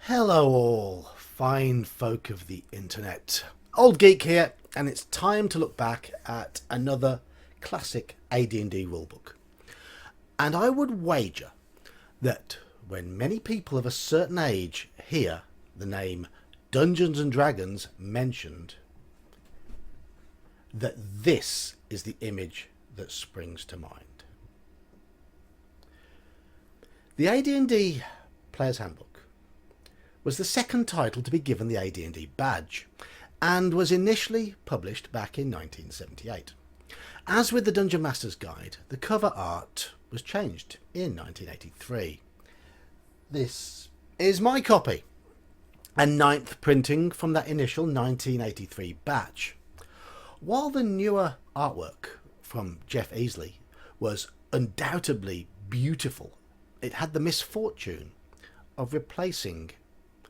Hello all, fine folk of the internet. Old Geek here, and it's time to look back at another classic AD&D rulebook. And I would wager that when many people of a certain age hear the name Dungeons and Dragons mentioned, that this is the image that springs to mind. The AD&D Player's Handbook was the second title to be given the AD&D badge, and was initially published back in 1978. As with the Dungeon Master's Guide, the cover art was changed in 1983. This is my copy, a ninth printing from that initial 1983 batch. While the newer artwork from Jeff Easley was undoubtedly beautiful, it had the misfortune of replacing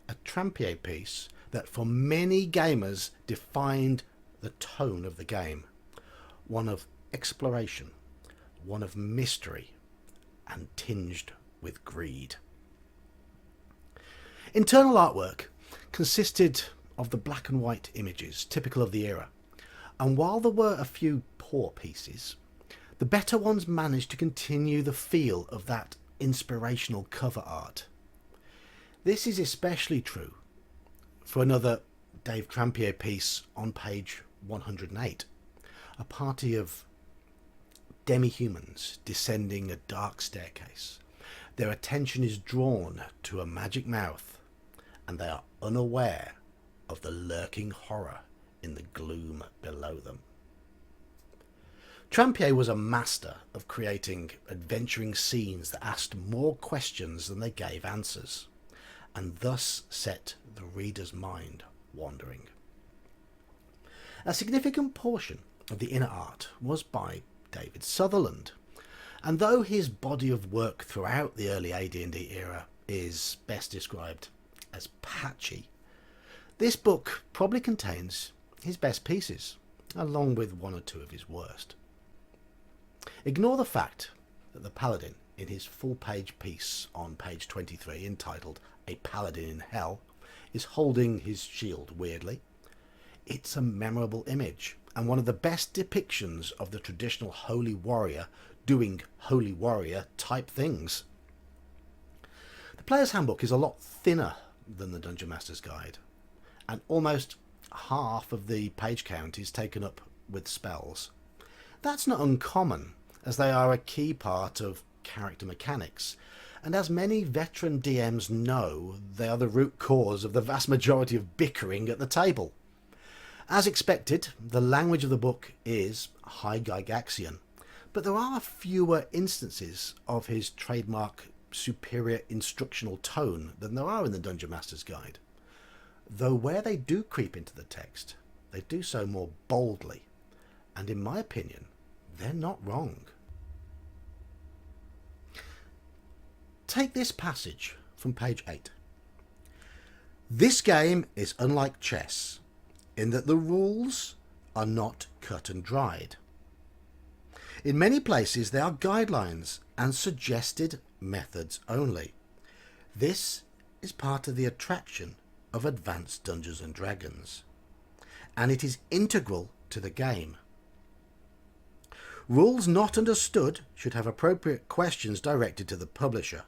a Trampier piece that for many gamers defined the tone of the game. One of exploration, one of mystery, and tinged with greed. Internal artwork consisted of the black and white images typical of the era, and while there were a few poor pieces, the better ones managed to continue the feel of that inspirational cover art. This is especially true for another Dave Trampier piece on page 108. A party of demi-humans descending a dark staircase. Their attention is drawn to a magic mouth, and they are unaware of the lurking horror in the gloom below them. Trampier was a master of creating adventuring scenes that asked more questions than they gave answers, and thus set the reader's mind wandering. A significant portion of the inner art was by David Sutherland, and though his body of work throughout the early AD&D era is best described as patchy, this book probably contains his best pieces, along with one or two of his worst. Ignore the fact that the Paladin, in his full-page piece on page 23 entitled A Paladin in Hell, is holding his shield weirdly. It's a memorable image, and one of the best depictions of the traditional holy warrior doing holy warrior type things. The Player's Handbook is a lot thinner than the Dungeon Master's Guide, and almost half of the page count is taken up with spells. That's not uncommon, as they are a key part of character mechanics, and as many veteran DMs know, they are the root cause of the vast majority of bickering at the table. As expected, the language of the book is high Gygaxian, but there are fewer instances of his trademark superior instructional tone than there are in the Dungeon Master's Guide, though where they do creep into the text, they do so more boldly, and in my opinion, they're not wrong. Take this passage from page 8. This game is unlike chess in that the rules are not cut and dried. In many places they are guidelines and suggested methods only. This is part of the attraction of Advanced Dungeons and Dragons, and it is integral to the game. Rules not understood should have appropriate questions directed to the publisher.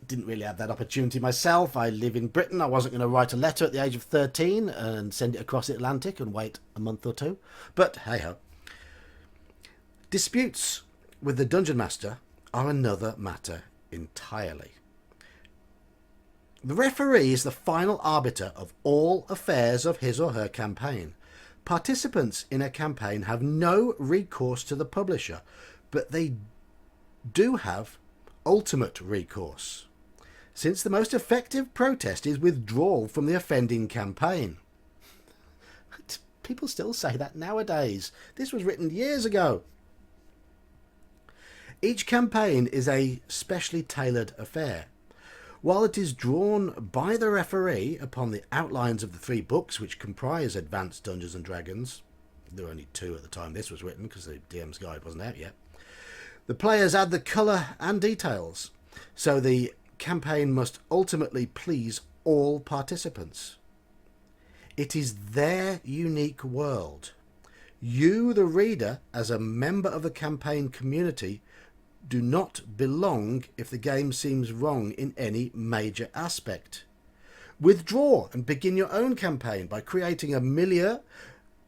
Didn't really have that opportunity myself. I live in Britain. I wasn't going to write a letter at the age of 13 and send it across the Atlantic and wait a month or two. But hey-ho. Disputes with the Dungeon Master are another matter entirely. The referee is the final arbiter of all affairs of his or her campaign. Participants in a campaign have no recourse to the publisher, but they do have ultimate recourse, since the most effective protest is withdrawal from the offending campaign. People still say that nowadays. This was written years ago. Each campaign is a specially tailored affair. While it is drawn by the referee upon the outlines of the 3 books which comprise Advanced Dungeons and Dragons, there were only 2 at the time this was written because the DM's Guide wasn't out yet, the players add the colour and details, so the campaign must ultimately please all participants. It is their unique world. You, the reader, as a member of the campaign community, do not belong if the game seems wrong in any major aspect. Withdraw and begin your own campaign by creating a milieu,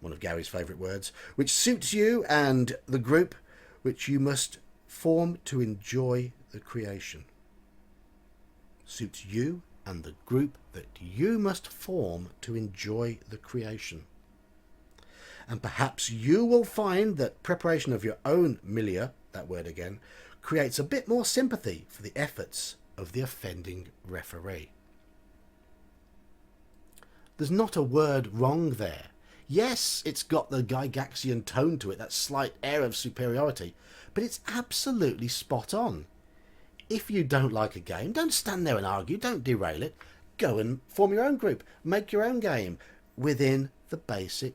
one of Gary's favourite words, which suits you and the group which you must form to enjoy the creation. Suits you and the group that you must form to enjoy the creation. And perhaps you will find that preparation of your own milieu, that word again, creates a bit more sympathy for the efforts of the offending referee. There's not a word wrong there. Yes, it's got the Gygaxian tone to it, that slight air of superiority, but it's absolutely spot on. If you don't like a game, don't stand there and argue, don't derail it. Go and form your own group, make your own game within the basic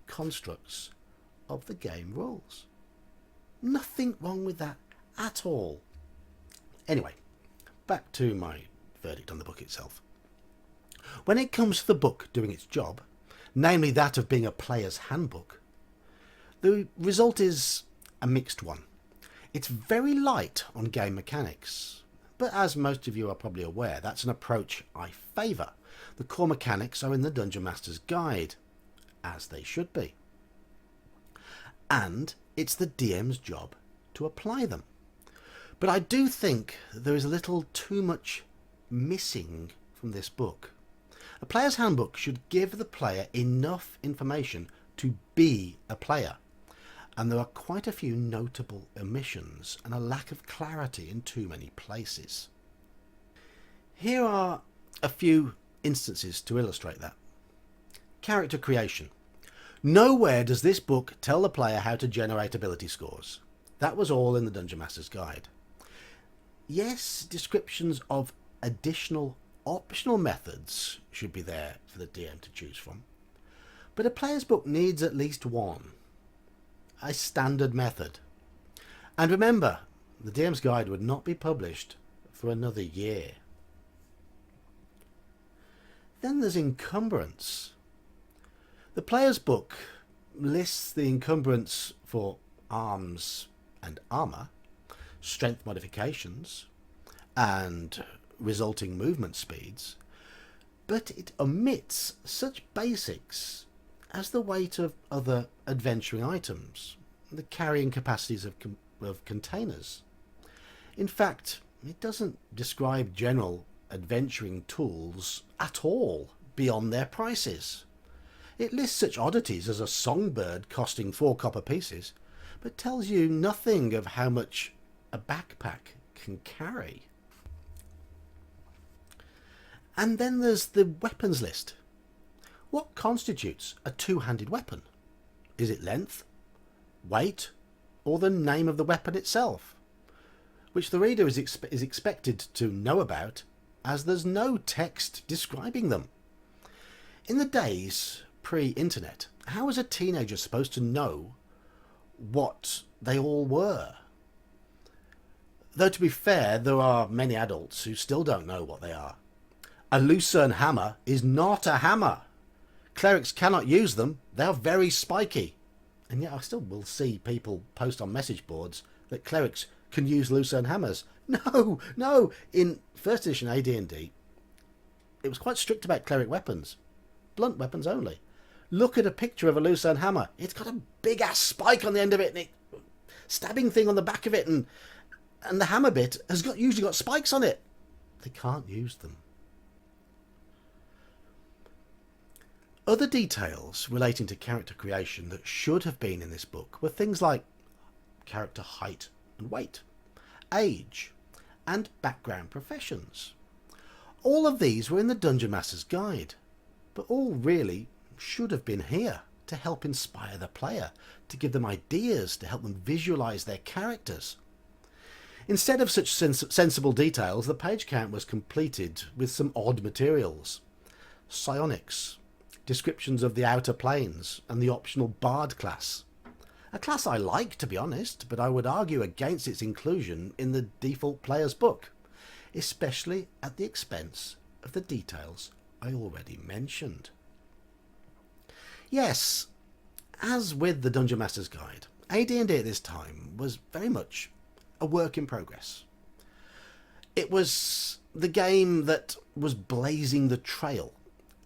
constructs of the game rules. Nothing wrong with that at all. Anyway, back to my verdict on the book itself. When it comes to the book doing its job, namely that of being a player's handbook, the result is a mixed one. It's very light on game mechanics, but as most of you are probably aware, that's an approach I favour. The core mechanics are in the Dungeon Master's Guide, as they should be. And it's the DM's job to apply them. But I do think there is a little too much missing from this book. A player's handbook should give the player enough information to be a player. And there are quite a few notable omissions and a lack of clarity in too many places. Here are a few instances to illustrate that. Character creation. Nowhere does this book tell the player how to generate ability scores. That was all in the Dungeon Master's Guide. Yes, descriptions of additional optional methods should be there for the DM to choose from, but a player's book needs at least one, a standard method. And remember, the DM's Guide would not be published for another year. Then there's encumbrance. The player's book lists the encumbrance for arms and armour, strength modifications, and resulting movement speeds, but it omits such basics as the weight of other adventuring items, the carrying capacities of containers. In fact, it doesn't describe general adventuring tools at all beyond their prices. It lists such oddities as a songbird costing 4 copper pieces, but tells you nothing of how much a backpack can carry. And then there's the weapons list. What constitutes a two-handed weapon? Is it length, weight, or the name of the weapon itself? Which the reader is expected to know about, as there's no text describing them. In the days pre-internet, how was a teenager supposed to know what they all were? Though to be fair, there are many adults who still don't know what they are. A lucerne hammer is not a hammer. Clerics cannot use them. They are very spiky. And yet I still will see people post on message boards that clerics can use lucerne hammers. No. In first edition AD&D, it was quite strict about cleric weapons. Blunt weapons only. Look at a picture of a lucerne hammer. It's got a big ass spike on the end of it, and stabbing thing on the back of it, and the hammer bit has usually got spikes on it. They can't use them. Other details relating to character creation that should have been in this book were things like character height and weight, age, and background professions. All of these were in the Dungeon Master's Guide, but all really should have been here to help inspire the player, to give them ideas, to help them visualise their characters. Instead of such sensible details, the page count was completed with some odd materials. Psionics, descriptions of the outer planes, and the optional bard class. A class I like, to be honest, but I would argue against its inclusion in the default player's book. especially at the expense of the details I already mentioned. Yes, as with the Dungeon Master's Guide, AD&D at this time was very much a work in progress. It was the game that was blazing the trail,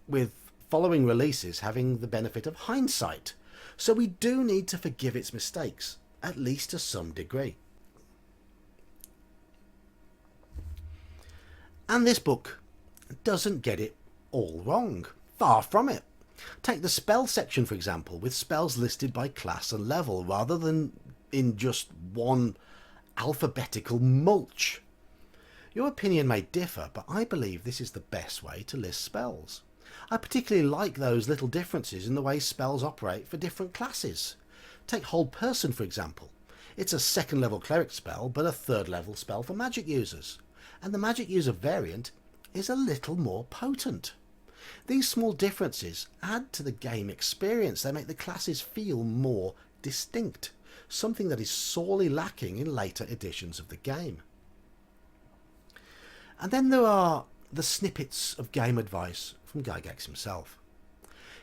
with following releases having the benefit of hindsight, so we do need to forgive its mistakes, at least to some degree. And this book doesn't get it all wrong. Far from it. Take the spell section, for example, with spells listed by class and level rather than in just one alphabetical mulch. Your opinion may differ, but I believe this is the best way to list spells. I particularly like those little differences in the way spells operate for different classes. Take Hold Person, for example. It's a second level cleric spell, but a third level spell for magic users. And the magic user variant is a little more potent. These small differences add to the game experience. They make the classes feel more distinct, something that is sorely lacking in later editions of the game. And then there are the snippets of game advice from Gygaxian himself.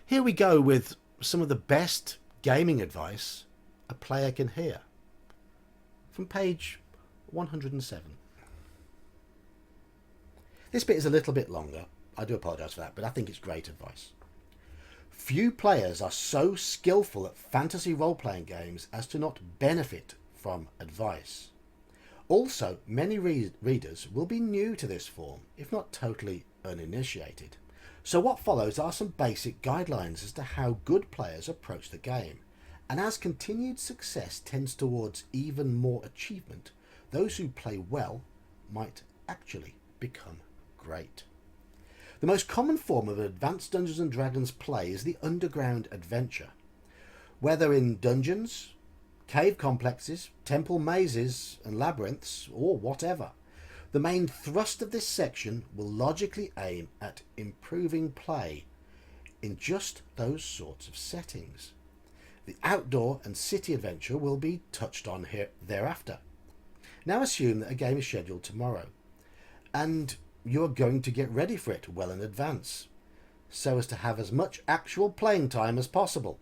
Here we go with some of the best gaming advice a player can hear. From page 107. This bit is a little bit longer. I do apologise for that, but I think it's great advice. Few players are so skillful at fantasy role-playing games as to not benefit from advice. Also, many readers will be new to this form, if not totally uninitiated. So what follows are some basic guidelines as to how good players approach the game. And as continued success tends towards even more achievement, those who play well might actually become great. The most common form of advanced Dungeons and Dragons play is the underground adventure. Whether in dungeons, cave complexes, temple mazes and labyrinths, or whatever, the main thrust of this section will logically aim at improving play in just those sorts of settings. The outdoor and city adventure will be touched on here thereafter. Now assume that a game is scheduled tomorrow, and you're going to get ready for it well in advance, so as to have as much actual playing time as possible.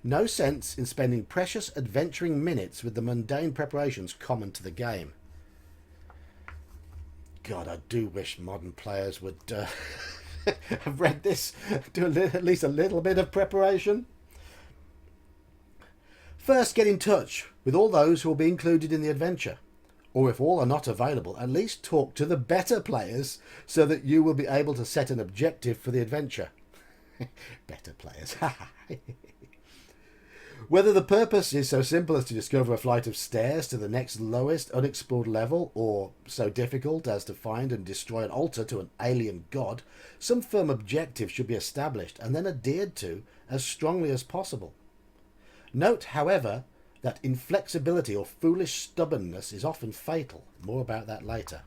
No sense in spending precious adventuring minutes with the mundane preparations common to the game. God, I do wish modern players would have read this, do at least a little bit of preparation. First, get in touch with all those who will be included in the adventure. Or if all are not available, at least talk to the better players so that you will be able to set an objective for the adventure. Better players. Whether the purpose is so simple as to discover a flight of stairs to the next lowest unexplored level, or so difficult as to find and destroy an altar to an alien god, some firm objective should be established and then adhered to as strongly as possible. Note, however, that inflexibility or foolish stubbornness is often fatal. More about that later.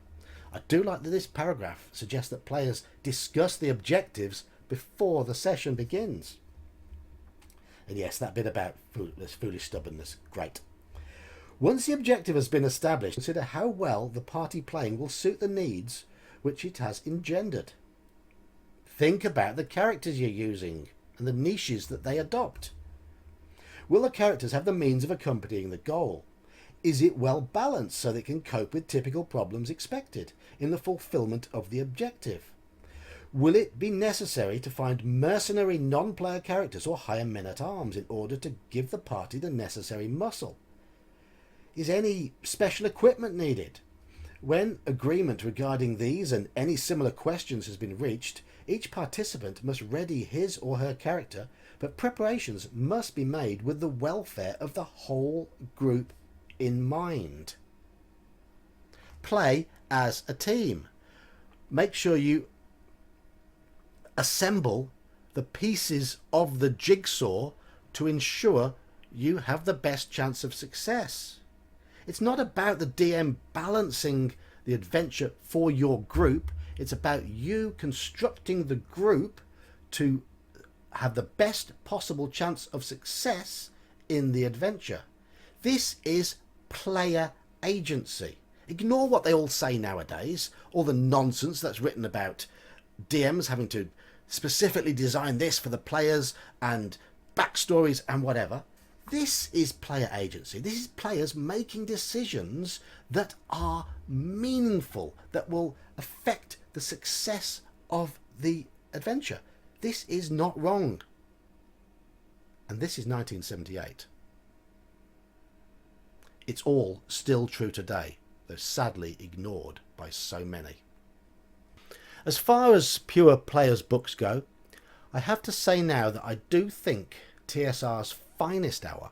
I do like that this paragraph suggests that players discuss the objectives before the session begins. And yes, that bit about foolish stubbornness, great. Once the objective has been established, consider how well the party playing will suit the needs which it has engendered. Think about the characters you're using and the niches that they adopt. Will the characters have the means of accompanying the goal? Is it well balanced so they can cope with typical problems expected in the fulfillment of the objective? Will it be necessary to find mercenary non-player characters or hire men-at-arms in order to give the party the necessary muscle? Is any special equipment needed? When agreement regarding these and any similar questions has been reached, each participant must ready his or her character, but preparations must be made with the welfare of the whole group in mind. Play as a team. Make sure you assemble the pieces of the jigsaw to ensure you have the best chance of success. It's not about the DM balancing the adventure for your group. It's about you constructing the group to have the best possible chance of success in the adventure. This is player agency. Ignore what they all say nowadays, all the nonsense that's written about DMs having to specifically design this for the players and backstories and whatever. This is player agency. This is players making decisions that are meaningful, that will affect the success of the adventure. This is not wrong. And this is 1978. It's all still true today, though sadly ignored by so many. As far as pure players' books go, I have to say now that I do think TSR's finest hour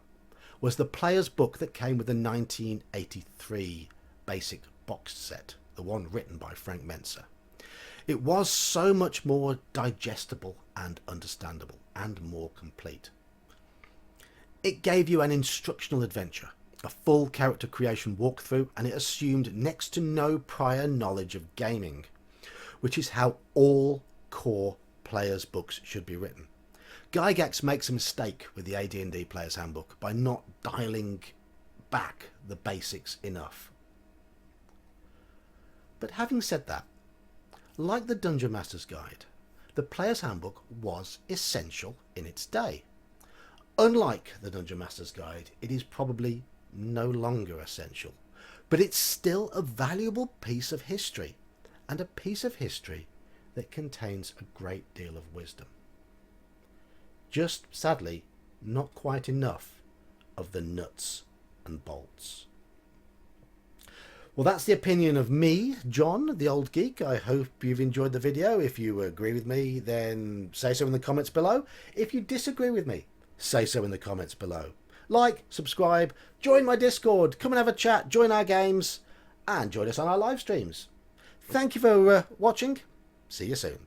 was the player's book that came with the 1983 basic box set, the one written by Frank Menser. It was so much more digestible and understandable and more complete. It gave you an instructional adventure, a full character creation walkthrough, and it assumed next to no prior knowledge of gaming, which is how all core players' books should be written. Gygax makes a mistake with the AD&D Player's Handbook by not dialing back the basics enough. But having said that, like the Dungeon Master's Guide, the Player's Handbook was essential in its day. Unlike the Dungeon Master's Guide, it is probably no longer essential, but it's still a valuable piece of history, and a piece of history that contains a great deal of wisdom. Just, sadly, not quite enough of the nuts and bolts. Well, that's the opinion of me, John, the old geek. I hope you've enjoyed the video. If you agree with me, then say so in the comments below. If you disagree with me, say so in the comments below. Like, subscribe, join my Discord, come and have a chat, join our games, and join us on our live streams. Thank you for watching. See you soon.